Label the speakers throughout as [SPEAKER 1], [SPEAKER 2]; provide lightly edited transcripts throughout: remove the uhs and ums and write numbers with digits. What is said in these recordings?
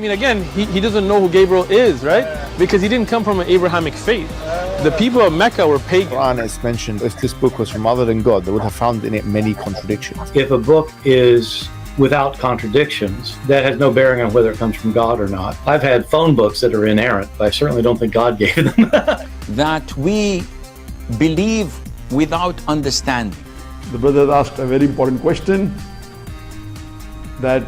[SPEAKER 1] mean, again, he doesn't know who Gabriel is, right? Because he didn't come from an Abrahamic faith. The people of Mecca were pagan.
[SPEAKER 2] Quran is mentioned, if this book was from other than God, they would have found in it many contradictions.
[SPEAKER 3] If a book is without contradictions, that has no bearing on whether it comes from God or not. I've had phone books that are inerrant, but I certainly don't think God gave them.
[SPEAKER 4] That we believe without understanding.
[SPEAKER 5] The brother asked a very important question, that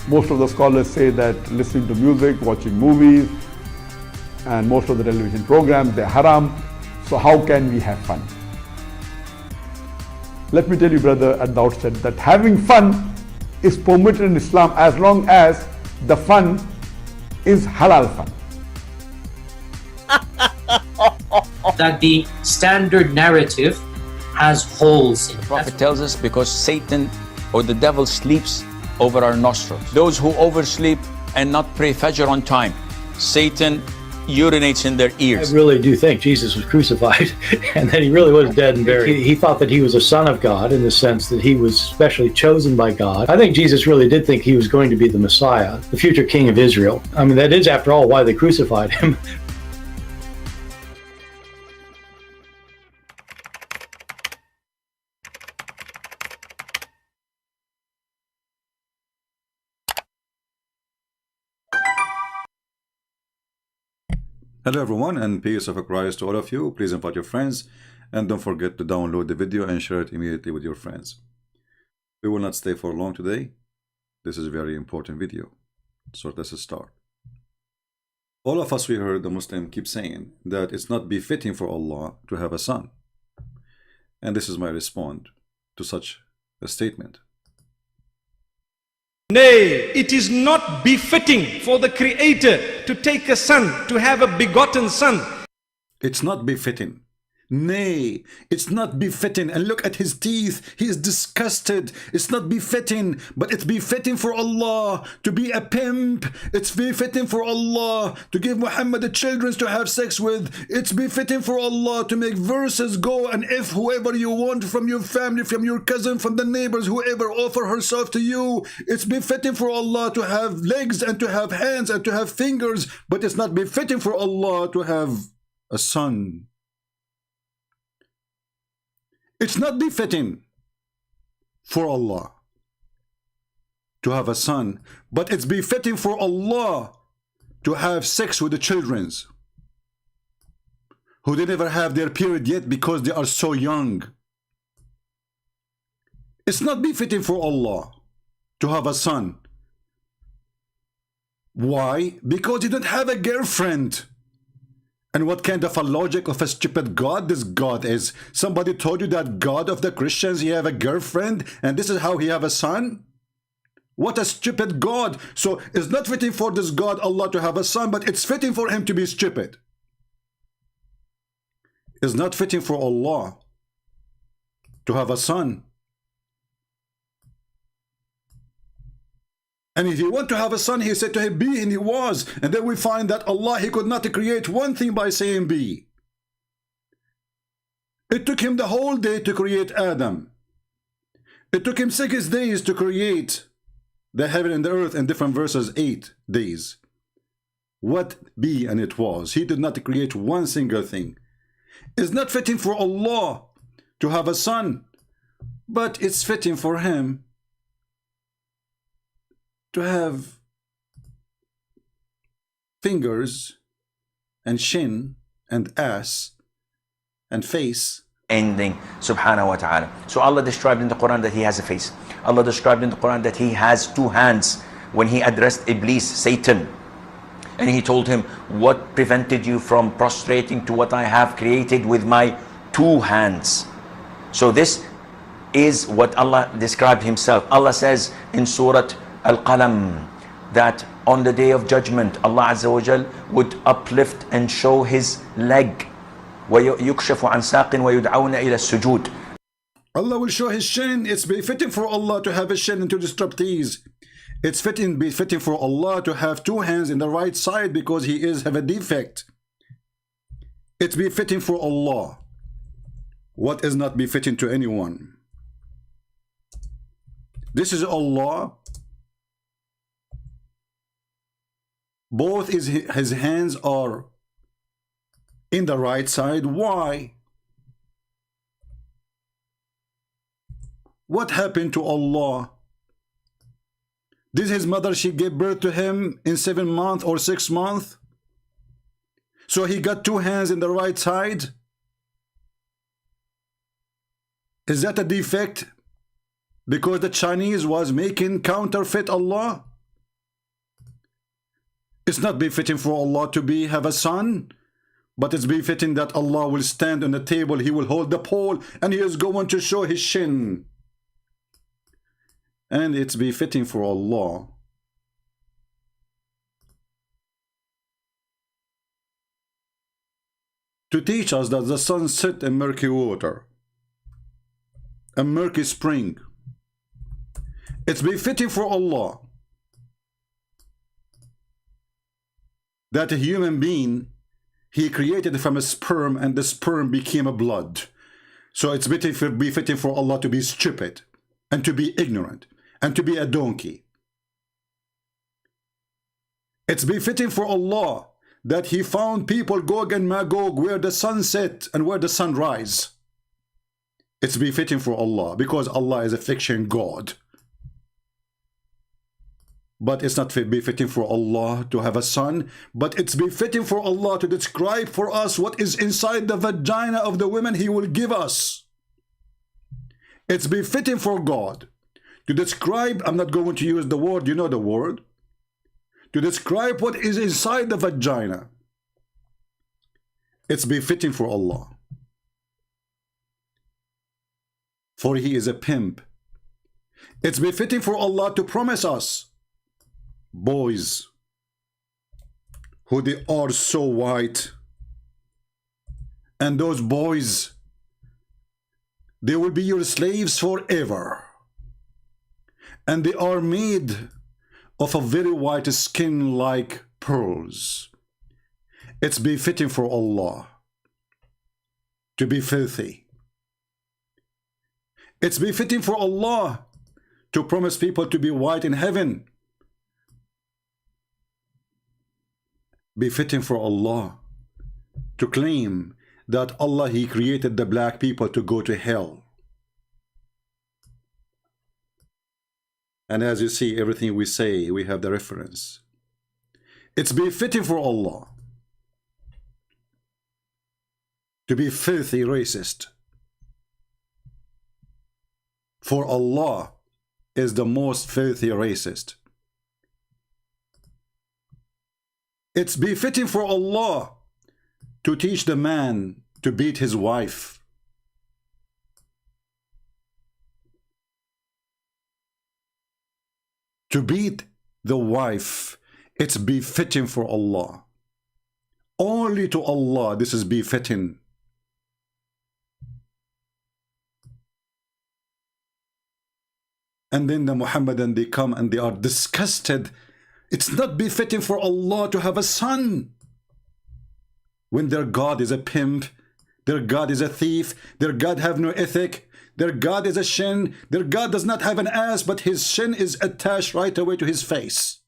[SPEAKER 5] most of the scholars say that listening to music, watching movies, and most of the television programs, they're haram. So how can we have fun? Let me tell you, brother, at the outset, that having fun is permitted in Islam as long as the fun is halal fun.
[SPEAKER 6] That the standard narrative has holes in it.
[SPEAKER 4] The Prophet tells us because Satan or the devil sleeps over our nostrils. Those who oversleep and not pray Fajr on time, Satan urinates in their ears.
[SPEAKER 3] I really do think Jesus was crucified and that he really was dead and buried. He thought that he was a son of God in the sense that he was specially chosen by God. I think Jesus really did think he was going to be the Messiah, the future king of Israel. I mean, that is, after all, why they crucified him.
[SPEAKER 7] Hello everyone, and peace of Christ to all of you. Please invite your friends and don't forget to download the video and share it immediately with your friends. We will not stay for long today. This is a very important video. So let's start. All of us, we heard the Muslim keep saying that it's not befitting for Allah to have a son. And this is my response to such a statement.
[SPEAKER 8] Nay, it is not befitting for the Creator to take a son, to have a begotten son.
[SPEAKER 7] It's not befitting. Nay, it's not befitting. And look at his teeth. He is disgusted. It's not befitting, but it's befitting for Allah to be a pimp. It's befitting for Allah to give Muhammad the children to have sex with. It's befitting for Allah to make verses go, and if whoever you want from your family, from your cousin, from the neighbors, whoever offer herself to you, it's befitting for Allah to have legs and to have hands and to have fingers, but it's not befitting for Allah to have a son. It's not befitting for Allah to have a son, but it's befitting for Allah to have sex with the children who they never have their period yet because they are so young. It's not befitting for Allah to have a son. Why? Because you don't have a girlfriend. And what kind of a logic of a stupid God this God is? Somebody told you that God of the Christians, he have a girlfriend and this is how he have a son? What a stupid God. So it's not fitting for this God Allah to have a son, but it's fitting for him to be stupid. It's not fitting for Allah to have a son. And if he want to have a son, he said to him, be, and he was. And then we find that Allah, he could not create one thing by saying be. It took him the whole day to create Adam. It took him 6 days to create the heaven and the earth in different verses, 8 days. What be and it was. He did not create one single thing. It's not fitting for Allah to have a son, but it's fitting for him to have fingers and chin and ass and face.
[SPEAKER 4] Ending, subhanahu wa ta'ala. So Allah described in the Quran that he has a face. Allah described in the Quran that he has 2 hands when he addressed Iblis, Satan. And he told him, what prevented you from prostrating to what I have created with my 2 hands? So this is what Allah described himself. Allah says in Surah Al-Qalam that on the day of judgment Allah Azza wa Jal would uplift and show his leg. وَيُكْشَفُ عَنْ سَاقٍ وَيُدْعَوْنَ إِلَى السُّجُودِ.
[SPEAKER 7] Allah will show his shin. It's befitting for Allah to have a shin and to disrupt these. It's befitting for Allah to have 2 hands in the right side because he have a defect. It's befitting for Allah. What is not befitting to anyone? This is Allah Both his hands are in the right side. Why? What happened to Allah? Did his mother, she gave birth to him in 7 months or 6 months? So he got 2 hands in the right side? Is that a defect? Because the Chinese was making counterfeit Allah? It's not befitting for Allah to have a son, but it's befitting that Allah will stand on the table, he will hold the pole, and he is going to show his shin. And it's befitting for Allah to teach us that the sun set in murky water, a murky spring. It's befitting for Allah that a human being, he created from a sperm, and the sperm became a blood. So it's befitting for Allah to be stupid and to be ignorant and to be a donkey. It's befitting for Allah that he found people Gog and Magog where the sun set and where the sun rise. It's befitting for Allah because Allah is a fiction God. But it's not befitting for Allah to have a son, but it's befitting for Allah to describe for us what is inside the vagina of the women he will give us. It's befitting for God to describe, I'm not going to use the word, you know the word, to describe what is inside the vagina. It's befitting for Allah. For he is a pimp. It's befitting for Allah to promise us boys who they are so white, and those boys, they will be your slaves forever, and they are made of a very white skin like pearls. It's befitting for Allah to be filthy. It's befitting for Allah to promise people to be white in heaven. Befitting for Allah to claim that Allah, he created the black people to go to hell. And as you see, everything we say, we have the reference. It's befitting for Allah to be filthy racist. For Allah is the most filthy racist. It's befitting for Allah to teach the man to beat his wife. To beat the wife, it's befitting for Allah. Only to Allah this is befitting. And then the Muhammadan, they come and they are disgusted. It's not befitting for Allah to have a son when their God is a pimp, their God is a thief, their God have no ethic, their God is a shin, their God does not have an ass, but his shin is attached right away to his face.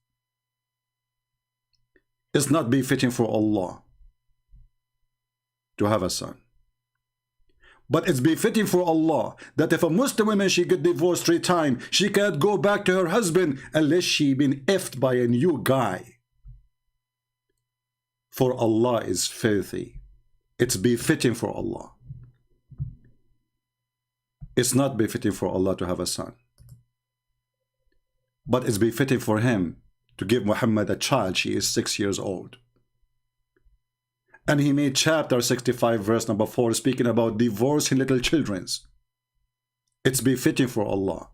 [SPEAKER 7] It's not befitting for Allah to have a son. But it's befitting for Allah that if a Muslim woman, she get divorced 3 times, she can't go back to her husband unless she been effed by a new guy. For Allah is filthy. It's befitting for Allah. It's not befitting for Allah to have a son. But it's befitting for him to give Muhammad a child. She is 6 years old. And he made chapter 65 verse number 4 speaking about divorcing little children. It's befitting for Allah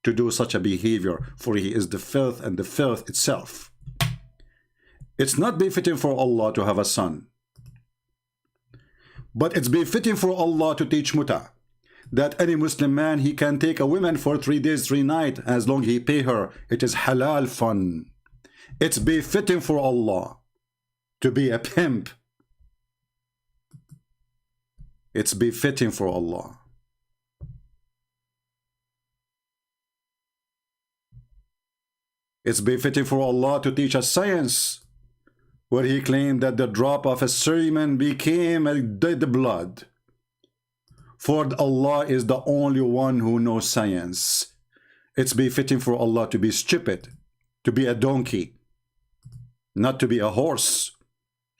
[SPEAKER 7] to do such a behavior, for he is the filth and the filth itself. It's not befitting for Allah to have a son. But it's befitting for Allah to teach muta, that any Muslim man, he can take a woman for 3 days, 3 nights, as long as he pay her. It is halal fun. It's befitting for Allah to be a pimp. It's befitting for Allah. It's befitting for Allah to teach us science, where he claimed that the drop of a semen became a dead blood. For Allah is the only one who knows science. It's befitting for Allah to be stupid, to be a donkey, not to be a horse.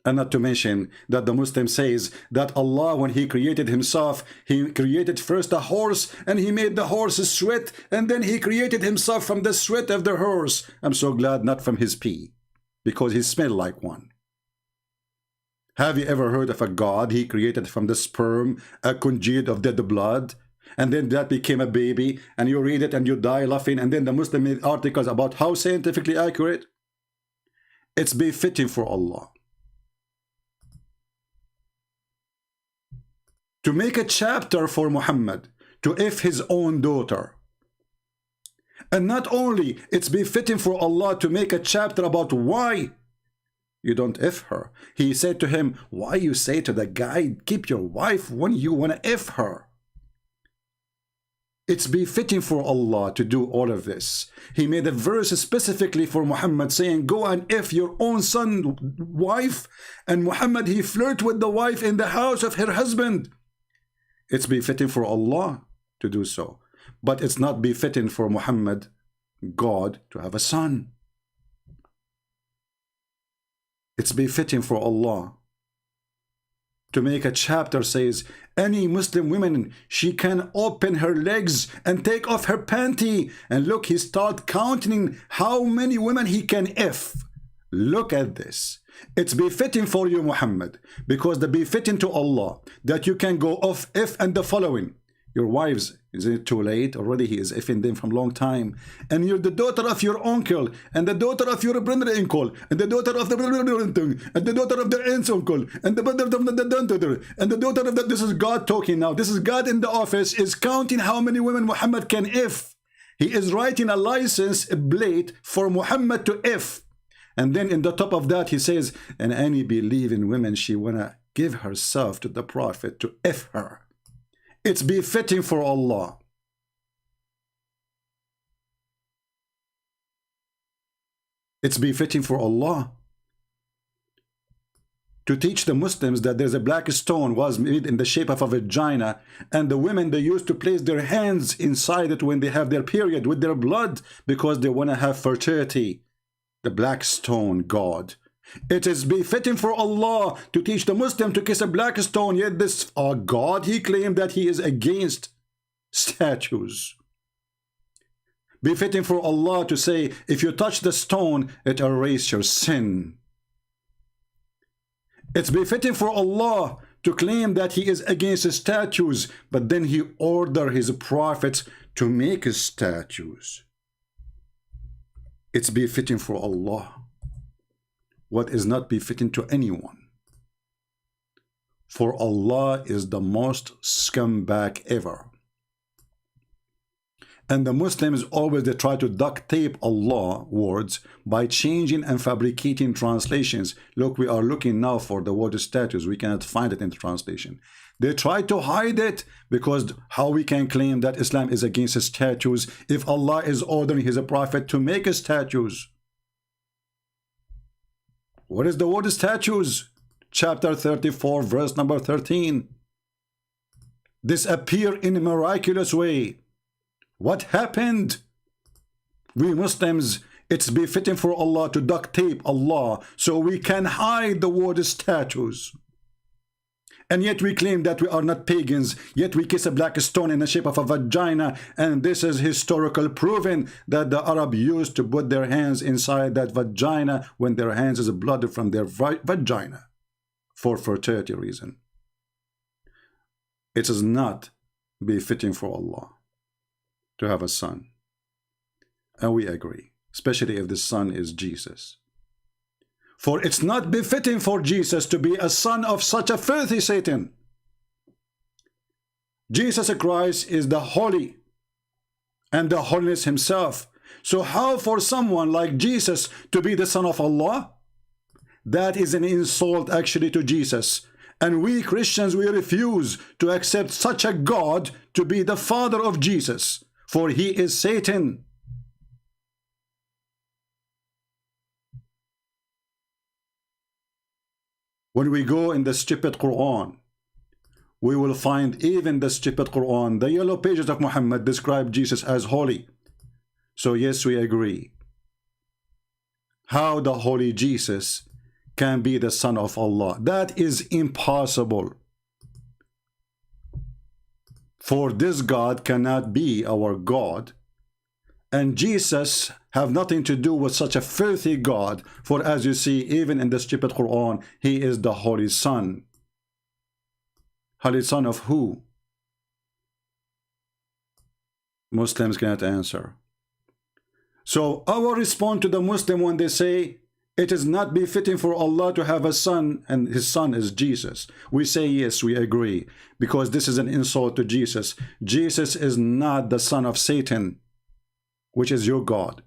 [SPEAKER 7] And not to mention that the Muslim says that Allah, when he created himself, he created first a horse and he made the horse sweat, and then he created himself from the sweat of the horse. I'm so glad not from his pee, because he smelled like one. Have you ever heard of a God he created from the sperm, a congealed of dead blood, and then that became a baby, and you read it and you die laughing, and then the Muslim made articles about how scientifically accurate? It's befitting for Allah to make a chapter for Muhammad to if his own daughter. And not only it's befitting for Allah to make a chapter about why you don't if her. He said to him, why you say to the guy, keep your wife when you want to if her? It's befitting for Allah to do all of this. He made a verse specifically for Muhammad saying, go and if your own son wife. And Muhammad, he flirted with the wife in the house of her husband. It's befitting for Allah to do so. But it's not befitting for Muhammad, God, to have a son. It's befitting for Allah to make a chapter says, any Muslim woman, she can open her legs and take off her panty. And look, he start counting how many women he can if. Look at this. It's befitting for you, Muhammad, because the befitting to Allah that you can go off if and the following. Your wives, is it too late? Already he is effing them from long time. And you're the daughter of your uncle, and the daughter of your brother-uncle, and the daughter of the brother-uncle, and the daughter of the aunt's uncle, and the brother of the daughter, and the daughter of the... This is God talking now. This is God in the office is counting how many women Muhammad can if. He is writing a license plate for Muhammad to if. And then in the top of that he says, and any believing woman, she wanna give herself to the Prophet to if her. It's befitting for Allah. It's befitting for Allah to teach the Muslims that there's a black stone was made in the shape of a vagina, and the women, they used to place their hands inside it when they have their period with their blood because they want to have fertility. The black stone God. It is befitting for Allah to teach the Muslim to kiss a black stone, yet this God, he claimed that he is against statues. Befitting for Allah to say, if you touch the stone, it erases your sin. It's befitting for Allah to claim that he is against statues, but then he ordered his prophets to make statues. It's befitting for Allah what is not befitting to anyone. For Allah is the most scumbag ever. And the Muslims always they try to duct tape Allah words by changing and fabricating translations. Look, we are looking now for the word statues. We cannot find it in the translation. They try to hide it because how we can claim that Islam is against statues if Allah is ordering his prophet to make statues? What is the word statues? Chapter 34, verse number 13. Disappear in a miraculous way. What happened? We Muslims, it's befitting for Allah to duct tape Allah so we can hide the word statues. And yet we claim that we are not pagans, yet we kiss a black stone in the shape of a vagina, and this is historical proven that the Arab used to put their hands inside that vagina when their hands is blood from their vagina for fertility reason. It is not befitting for Allah to have a son. And we agree, especially if the son is Jesus. For it's not befitting for Jesus to be a son of such a filthy Satan. Jesus Christ is the holy and the holiness himself. So how for someone like Jesus to be the son of Allah? That is an insult actually to Jesus. And we Christians, we refuse to accept such a God to be the father of Jesus. For he is Satan. When we go in the stupid Quran, we will find even the stupid Quran, the yellow pages of Muhammad describe Jesus as holy. So yes, we agree. How the holy Jesus can be the son of Allah? That is impossible. For this God cannot be our God, and Jesus have nothing to do with such a filthy God. For as you see, even in the stupid Quran, he is the holy son. Holy son of who? Muslims cannot answer. So our response to the Muslim when they say it is not befitting for Allah to have a son and his son is Jesus, we say yes, we agree, because this is an insult to Jesus. Jesus is not the son of Satan, which is your God.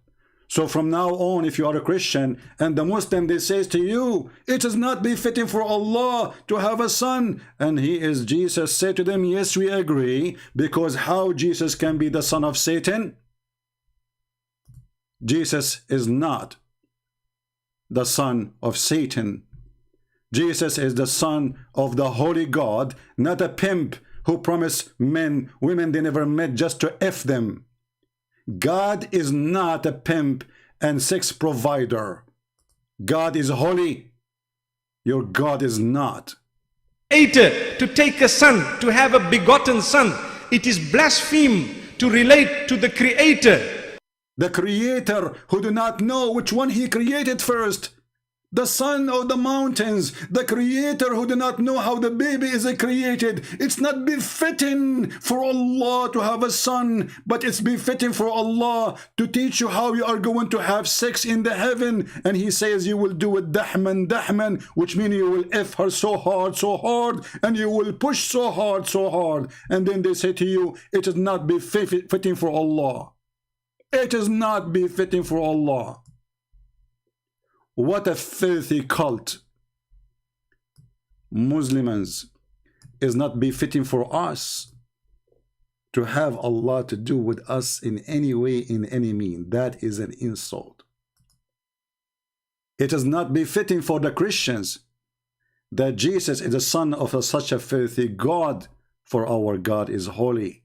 [SPEAKER 7] So from now on, if you are a Christian and the Muslim, they says to you, it is not befitting for Allah to have a son and he is Jesus, say to them, yes, we agree, because how Jesus can be the son of Satan? Jesus is not the son of Satan. Jesus is the son of the holy God, not a pimp who promised men, women they never met just to F them. God is not a pimp and sex provider. God is holy. Your God is not.
[SPEAKER 8] Creator to take a son, to have a begotten son, it is blaspheme to relate to the Creator.
[SPEAKER 7] The Creator who do not know which one he created first, the sun or the mountains. The Creator who do not know how the baby is created. It's not befitting for Allah to have a son, but it's befitting for Allah to teach you how you are going to have sex in the heaven. And he says you will do it dahman, dahman, which means you will F her so hard, and you will push so hard. And then they say to you, it is not befitting for Allah. It is not befitting for Allah. What a filthy cult. Muslims, is not befitting for us to have Allah to do with us in any way, in any mean. That is an insult. It is not befitting for the Christians that Jesus is the son of such a filthy God, for our God is holy.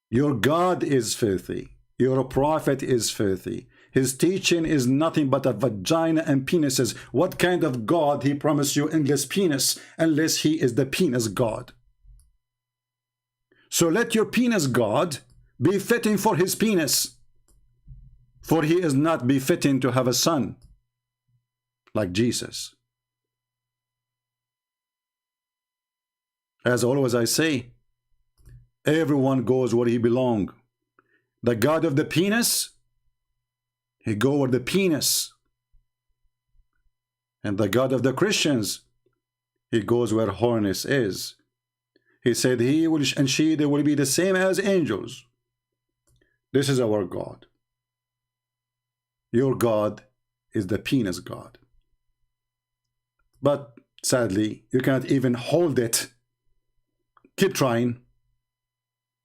[SPEAKER 7] Your God is filthy. Your prophet is filthy. His teaching is nothing but a vagina and penises. What kind of God he promised you endless penis, unless he is the penis God? So let your penis God be fitting for his penis, for he is not befitting to have a son like Jesus. As always I say, everyone goes where he belongs. The God of the penis, he go where the penis. And the God of the Christians, he goes where horniness is. He said he will and she, they will be the same as angels. This is our God. Your God is the penis God. But sadly, you cannot even hold it. Keep trying.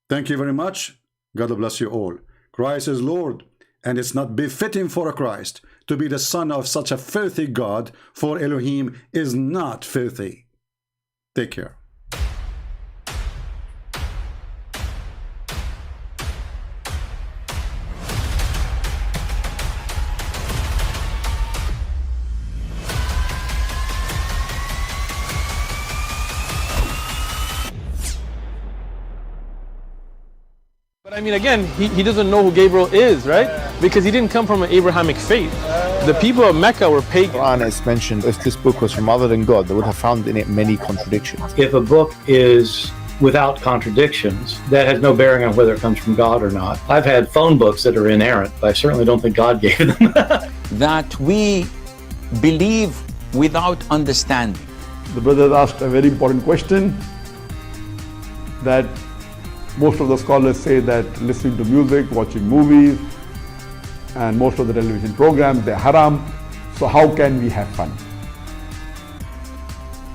[SPEAKER 7] Thank you very much. God bless you all. Christ is Lord, and it's not befitting for a Christ to be the son of such a filthy God, for Elohim is not filthy. Take care.
[SPEAKER 1] But I mean, again, he doesn't know who Gabriel is, right? Because he didn't come from an Abrahamic faith. The people of Mecca were pagan.
[SPEAKER 2] Quran is mentioned, if this book was from other than God, they would have found in it many contradictions.
[SPEAKER 3] If a book is without contradictions, that has no bearing on whether it comes from God or not. I've had phone books that are inerrant, but I certainly don't think God gave them.
[SPEAKER 9] That we believe without understanding.
[SPEAKER 5] The brother asked a very important question, that most of the scholars say that listening to music, watching movies, and most of the television programs, they're haram. So how can we have fun?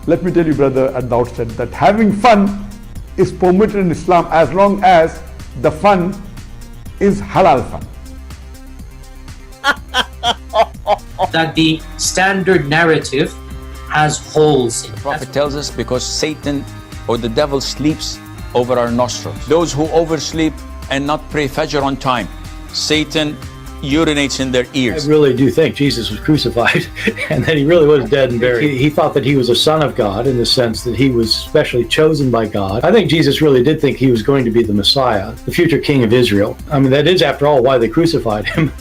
[SPEAKER 5] Let me tell you, brother, at the outset, that having fun is permitted in Islam as long as the fun is halal fun.
[SPEAKER 6] that the standard narrative has holes in it.
[SPEAKER 9] The Prophet tells us because Satan or the devil sleeps over our nostrils. Those who oversleep and not pray Fajr on time, Satan urinates in their ears.
[SPEAKER 3] I really do think Jesus was crucified and that he really was dead and buried. He thought that he was a son of God in the sense that he was specially chosen by God. I think Jesus really did think he was going to be the Messiah, the future king of Israel. I mean, that is, after all, why they crucified him,